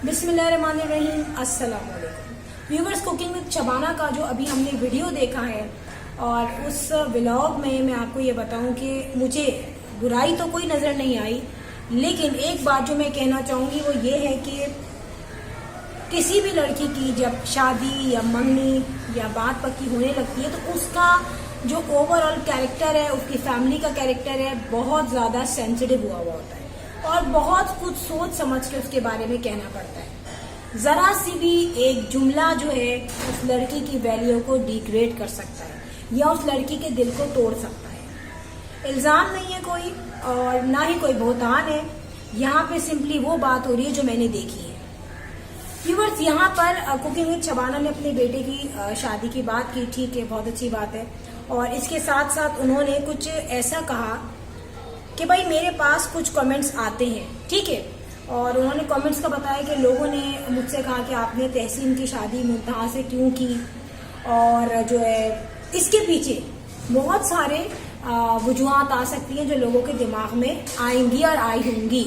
बिस्मिल्लाहिर्रहमानिर्रहीम। अस्सलाम वालेकुम व्यूवर्स। कुकिंग विद शबाना का जो अभी हमने वीडियो देखा है और उस व्लॉग में मैं आपको ये बताऊं कि मुझे बुराई तो कोई नजर नहीं आई, लेकिन एक बात जो मैं कहना चाहूंगी वो ये है कि किसी भी लड़की की जब शादी या मंगनी या बात पक्की होने लगती है तो उसका जो ओवरऑल कैरेक्टर है, उसकी फैमिली का कैरेक्टर है, बहुत ज्यादा सेंसिटिव हुआ होता है और बहुत कुछ सोच समझ के उसके बारे में कहना पड़ता है। जरा सी भी एक जुमला जो है उस लड़की की वैल्यू को डिग्रेड कर सकता है या उस लड़की के दिल को तोड़ सकता है। इल्जाम नहीं है कोई और ना ही कोई बहुतान है, यहाँ पे सिंपली वो बात हो रही है जो मैंने देखी है। व्यूअर्स, यहाँ पर कुकिंग विद शबाना ने अपने बेटे की शादी की बात की, ठीक है, बहुत अच्छी बात है। और इसके साथ साथ उन्होंने कुछ ऐसा कहा कि भाई मेरे पास कुछ कमेंट्स आते हैं, ठीक है, और उन्होंने कमेंट्स का बताया कि लोगों ने मुझसे कहा कि आपने तहसीन की शादी मुंतहा से क्यों की, और जो है इसके पीछे बहुत सारे वजूहात आ सकती हैं जो लोगों के दिमाग में आएंगी और आई होंगी।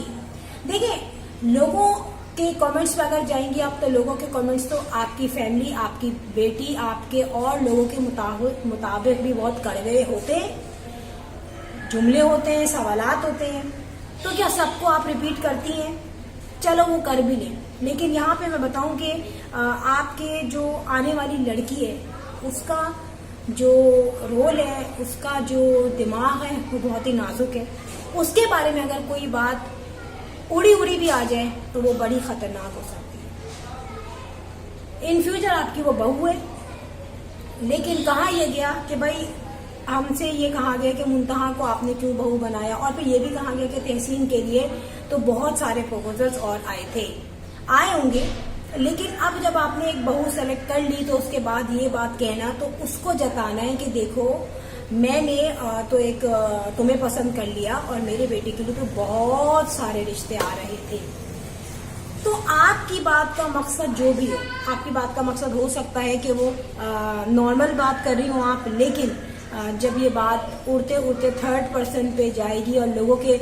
देखिए, लोगों के कमेंट्स पर अगर जाएंगी आप तो लोगों के कमेंट्स तो आपकी फैमिली, आपकी बेटी, आपके और लोगों के मुताबिक भी बहुत कड़वे होते हैं, जुमले होते हैं, सवालात होते हैं। तो क्या सबको आप रिपीट करती हैं? चलो वो कर भी लें, लेकिन यहाँ पे मैं बताऊं कि आपके जो आने वाली लड़की है उसका जो रोल है, उसका जो दिमाग है वो बहुत ही नाजुक है। उसके बारे में अगर कोई बात उड़ी भी आ जाए तो वो बड़ी खतरनाक हो सकती है। इन फ्यूचर आपकी वो बहू है, लेकिन कहा यह गया कि भाई हमसे ये कहा गया कि मुंतहा को आपने क्यों बहू बनाया, और फिर ये भी कहा गया कि तहसीन के लिए तो बहुत सारे प्रपोजल्स और आए होंगे, लेकिन अब जब आपने एक बहू सेलेक्ट कर ली तो उसके बाद ये बात कहना, तो उसको जताना है कि देखो मैंने तो एक तुम्हें पसंद कर लिया और मेरे बेटे के लिए तो बहुत सारे रिश्ते आ रहे थे। तो आपकी बात का मकसद जो भी हो, आपकी बात का मकसद हो सकता है कि वो नॉर्मल बात कर रही हो आप, लेकिन जब ये बात उड़ते उड़ते थर्ड पर्सन पे जाएगी और लोगों के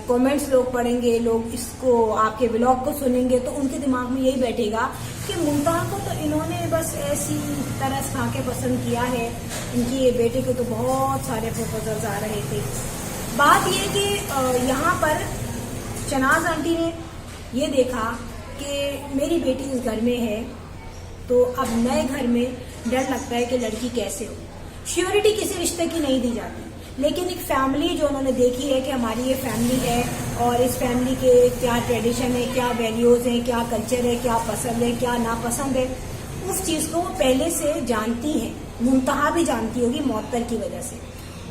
कमेंट्स लोग पढ़ेंगे, लोग इसको आपके व्लॉग को सुनेंगे, तो उनके दिमाग में यही बैठेगा कि मुंतहा को तो इन्होंने बस ऐसी तरह खा के पसंद किया है, इनकी बेटे को तो बहुत सारे प्रपोजल्स आ रहे थे। बात ये कि यहाँ पर शनाज आंटी ने ये देखा कि मेरी बेटी इस घर में है, तो अब नए घर में डर लगता है कि लड़की कैसे हो। श्योरिटी किसी रिश्ते की नहीं दी जाती, लेकिन एक फैमिली जो उन्होंने देखी है कि हमारी ये फैमिली है और इस फैमिली के क्या ट्रेडिशन है, क्या वैल्यूज हैं, क्या कल्चर है, क्या पसंद है, क्या नापसंद है, उस चीज को वो पहले से जानती हैं। मुंतहा भी जानती होगी मौतर की वजह से।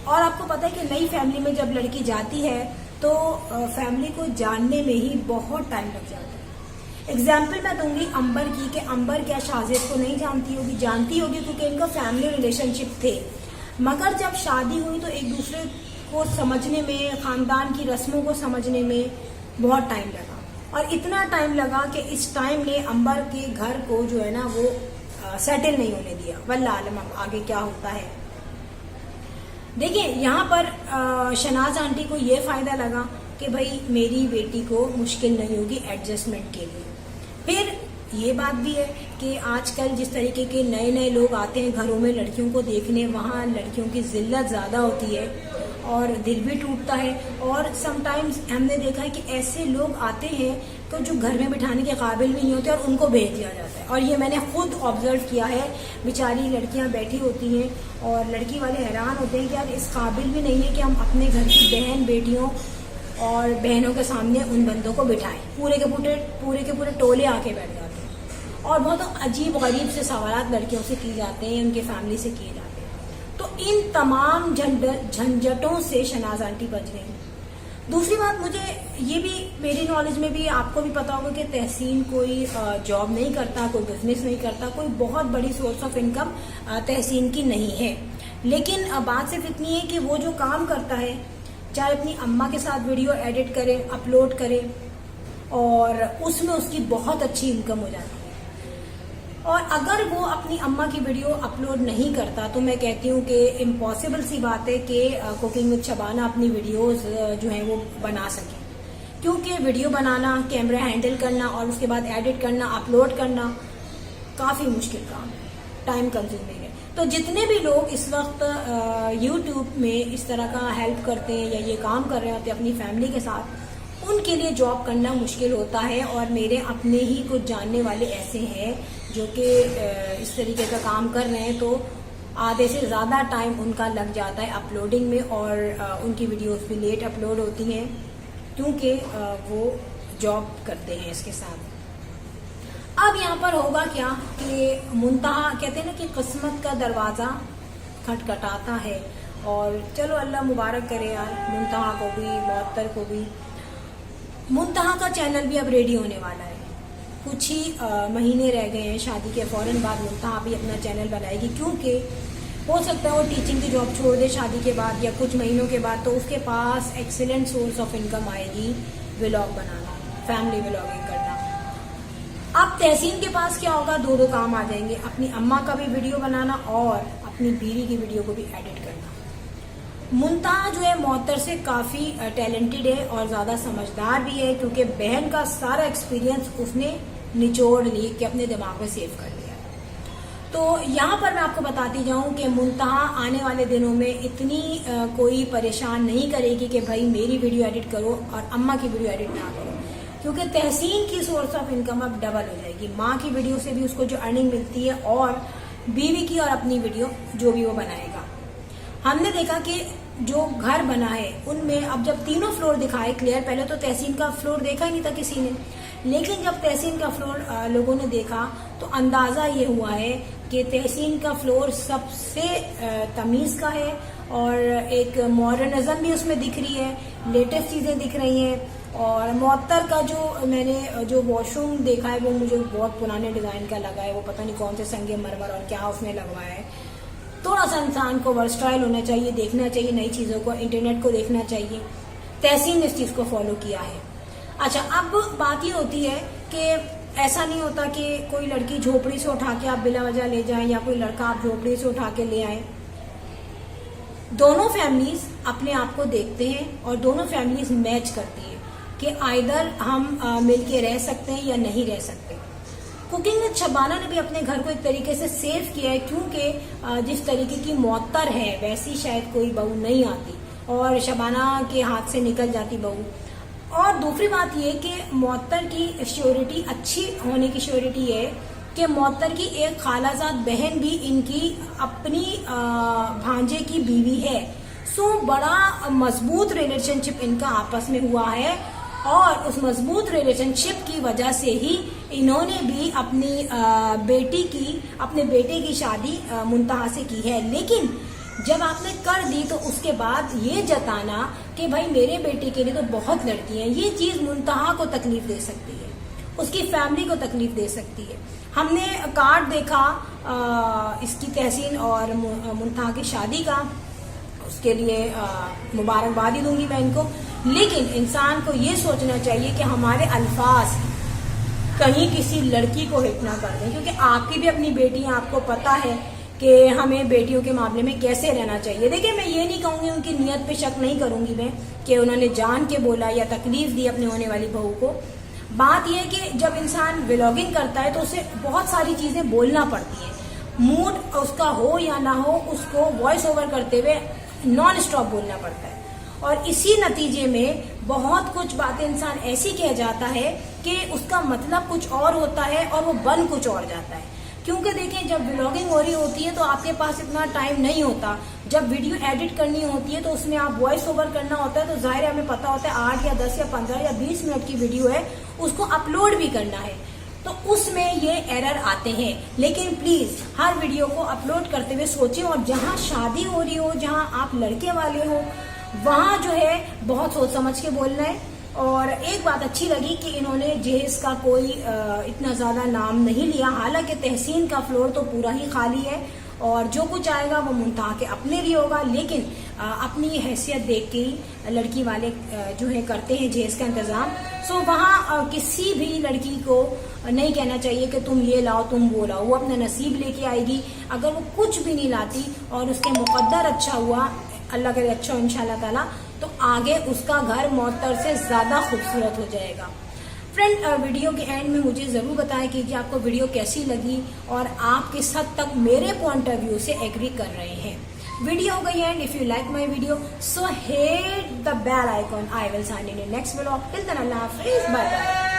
और आपको पता है कि नई फैमिली में जब लड़की जाती है तो फैमिली को जानने में ही बहुत टाइम लग जाता है। एग्जाम्पल मैं दूंगी अंबर की, कि अंबर क्या शाहजेब को नहीं जानती होगी? जानती होगी, क्योंकि इनका फैमिली रिलेशनशिप थे, मगर जब शादी हुई तो एक दूसरे को समझने में, खानदान की रस्मों को समझने में बहुत टाइम लगा, और इतना टाइम लगा कि इस टाइम ने अंबर के घर को जो है ना वो सेटल नहीं होने दिया। वल्लाह आलम आगे क्या होता है। देखिए, यहाँ पर शनाज आंटी को ये फायदा लगा कि भाई मेरी बेटी को मुश्किल नहीं होगी एडजस्टमेंट के लिए। फिर ये बात भी है कि आजकल जिस तरीके के नए नए लोग आते हैं घरों में लड़कियों को देखने, वहाँ लड़कियों की जिल्लत ज़्यादा होती है और दिल भी टूटता है। और समटाइम्स हमने देखा है कि ऐसे लोग आते हैं तो जो घर में बिठाने के काबिल भी नहीं होते और उनको भेज दिया जाता है। और ये मैंने खुद ऑब्जर्व किया है, बेचारी लड़कियां बैठी होती हैं और लड़की वाले हैरान होते हैं कि यार इस काबिल भी नहीं है कि हम अपने घर की बहन बेटियों और बहनों के सामने उन बंदों को बिठाएं। पूरे के पूरे टोले आके बैठ जाते हैं और बहुत अजीब गरीब से सवालात लड़कियों से किए जाते हैं, उनके फैमिली से किए जाते हैं। तो इन तमाम झंझटों से शनाज आंटी बच गई। दूसरी बात, मुझे ये भी, मेरी नॉलेज में भी, आपको भी पता होगा कि तहसीन कोई जॉब नहीं करता, कोई बिजनेस नहीं करता, कोई बहुत बड़ी सोर्स ऑफ इनकम तहसीन की नहीं है। लेकिन बात सिर्फ इतनी है कि वो जो काम करता है, चाहे अपनी अम्मा के साथ वीडियो एडिट करे, अपलोड करे, और उसमें उसकी बहुत अच्छी इनकम हो जाती है। और अगर वो अपनी अम्मा की वीडियो अपलोड नहीं करता तो मैं कहती हूँ कि इम्पॉसिबल सी बात है कि कुकिंग विद शबाना अपनी वीडियोस जो हैं वो बना सके। क्योंकि वीडियो बनाना, कैमरा हैंडल करना और उसके बाद एडिट करना, अपलोड करना काफ़ी मुश्किल काम है, टाइम कंज्यूमिंग है। तो जितने भी लोग इस वक्त यूट्यूब में इस तरह का हेल्प करते हैं या ये काम कर रहे होते हैं अपनी फैमिली के साथ, उनके लिए जॉब करना मुश्किल होता है। और मेरे अपने ही कुछ जानने वाले ऐसे हैं जो कि इस तरीके का काम कर रहे हैं, तो आधे से ज़्यादा टाइम उनका लग जाता है अपलोडिंग में और उनकी वीडियोस भी लेट अपलोड होती हैं क्योंकि वो जॉब करते हैं इसके साथ। अब यहाँ पर होगा क्या कि मुंतहा कहते हैं ना कि किस्मत का दरवाज़ा खटखटाता है, और चलो अल्लाह मुबारक करे यार मुंतहा को भी, मुअत्तर को भी। मुंतहा का चैनल भी अब रेडी होने वाला है, कुछ ही महीने रह गए हैं, शादी के फौरन बाद मुंतहा भी अपना चैनल बनाएगी, क्योंकि हो सकता है वो टीचिंग की जॉब छोड़ दे शादी के बाद या कुछ महीनों के बाद, तो उसके पास एक्सीलेंट सोर्स ऑफ इनकम आएगी व्लॉग बनाना, फैमिली व्लॉगिंग करना। अब तहसीन के पास क्या होगा, दो काम आ जाएंगे, अपनी अम्मा का भी वीडियो बनाना और अपनी बीवी की वीडियो को भी एडिट करना। मुंतहा जो है मुअत्तर से काफ़ी टैलेंटेड है और ज़्यादा समझदार भी है, क्योंकि बहन का सारा एक्सपीरियंस उसने निचोड़ ली के अपने दिमाग में सेव कर लिया। तो यहाँ पर मैं आपको बताती जाऊँ कि मुंतहा आने वाले दिनों में इतनी कोई परेशान नहीं करेगी कि भाई मेरी वीडियो एडिट करो और अम्मा की वीडियो एडिट ना करो, क्योंकि तहसीन की सोर्स ऑफ इनकम अब डबल हो जाएगी। माँ की वीडियो से भी उसको जो अर्निंग मिलती है और बीवी की और अपनी वीडियो जो भी वो बनाएगा। हमने देखा कि जो घर बना है उनमें अब जब तीनों फ्लोर दिखाए क्लियर, पहले तो तहसीन का फ्लोर देखा ही नहीं था किसी ने, लेकिन जब तहसीन का फ्लोर लोगों ने देखा तो अंदाज़ा ये हुआ है कि तहसीन का फ्लोर सबसे तमीज़ का है और एक मॉडर्निज्म भी उसमें दिख रही है, लेटेस्ट चीज़ें दिख रही हैं। और मुअत्तर का जो मैंने जो वॉशरूम देखा है वो मुझे बहुत पुराने डिज़ाइन का लगा है, वो पता नहीं कौन से संगे मरमर और क्या उसने लगवाया है। थोड़ा सा इंसान को वर्सटाइल होना चाहिए, देखना चाहिए नई चीज़ों को, इंटरनेट को देखना चाहिए। तहसीन ने इस चीज़ को फॉलो किया है। अच्छा, अब बात ये होती है कि ऐसा नहीं होता कि कोई लड़की झोपड़ी से उठा के आप बिला वजह ले जाएं या कोई लड़का आप झोपड़ी से उठा के ले आए। दोनों फैमिलीज अपने आप को देखते हैं और दोनों फैमिलीज मैच करती है कि आइदर हम मिलके रह सकते हैं या नहीं रह सकते। कुकिंग विद शबाना ने भी अपने घर को एक तरीके से सेव किया है, क्योंकि जिस तरीके की मुअत्तर है वैसी शायद कोई बहू नहीं आती और शबाना के हाथ से निकल जाती बहू। और दूसरी बात ये कि मुअत्तर की श्योरिटी अच्छी होने की श्योरिटी है कि मुअत्तर की एक खालाजाद बहन भी इनकी अपनी भांजे की बीवी है। सो बड़ा मजबूत रिलेशनशिप इनका आपस में हुआ है और उस मजबूत रिलेशनशिप की वजह से ही इन्होंने भी अपनी अपने बेटे की शादी मुंतहा से की है। लेकिन जब आपने कर दी तो उसके बाद ये जताना कि भाई मेरे बेटे के लिए तो बहुत लड़की हैं, ये चीज मुंतहा को तकलीफ दे सकती है, उसकी फैमिली को तकलीफ दे सकती है। हमने कार्ड देखा इसकी तहसीन और मुंतहा की शादी का, उसके लिए मुबारकबाद ही दूंगी मैं इनको। लेकिन इंसान को ये सोचना चाहिए कि हमारे अल्फाज कहीं किसी लड़की को हिट ना कर दें, क्योंकि आपकी भी अपनी बेटी है, आपको पता है कि हमें बेटियों के मामले में कैसे रहना चाहिए। देखिए, मैं ये नहीं कहूँगी, उनकी नीयत पे शक नहीं करूंगी मैं कि उन्होंने जान के बोला या तकलीफ दी अपने होने वाली बहू को। बात यह है कि जब इंसान व्लॉगिंग करता है तो उसे बहुत सारी चीजें बोलना पड़ती है, मूड उसका हो या ना हो, उसको वॉइस ओवर करते हुए नॉन स्टॉप बोलना पड़ता है। और इसी नतीजे में बहुत कुछ बातें इंसान ऐसी कह जाता है कि उसका मतलब कुछ और होता है और वो बन कुछ और जाता है। क्योंकि देखिए, जब व्लॉगिंग हो रही होती है तो आपके पास इतना टाइम नहीं होता। जब वीडियो एडिट करनी होती है तो उसमें आप वॉइस ओवर करना होता है, तो जाहिर है हमें पता होता है 8 या 10 या 15 या 20 मिनट की वीडियो है, उसको अपलोड भी करना है, तो उसमें ये एरर आते हैं। लेकिन प्लीज हर वीडियो को अपलोड करते हुए सोचें, और जहां शादी हो रही हो, जहां आप लड़के वाले हो, वहां जो है बहुत सोच समझ के बोलना है। और एक बात अच्छी लगी कि इन्होंने जहेज का कोई इतना ज्यादा नाम नहीं लिया, हालांकि तहसीन का फ्लोर तो पूरा ही खाली है और जो कुछ आएगा वो मुंतहा के अपने लिए होगा। लेकिन अपनी हैसियत देख के ही लड़की वाले जो है करते हैं जहेज का इंतजाम। सो वहाँ किसी भी लड़की को नहीं कहना चाहिए कि तुम ये लाओ तुम वो लाओ, वो अपना नसीब लेके आएगी। अगर वो कुछ भी नहीं लाती और उसके मुकद्दर अच्छा हुआ, अल्लाह करे अच्छा हो इंशाल्लाह ताला, तो आगे उसका घर मौतर से ज्यादा खूबसूरत हो जाएगा। फ्रेंड, वीडियो के एंड में मुझे जरूर बताएं कि आपको वीडियो कैसी लगी और आप किस हद तक मेरे पॉइंट ऑफ व्यू से एग्री कर रहे हैं। वीडियो हो गई and if you like my video so hit the bell icon. I will sign in next vlog. Till then अल्लाह हाफिज़, बाय बाय।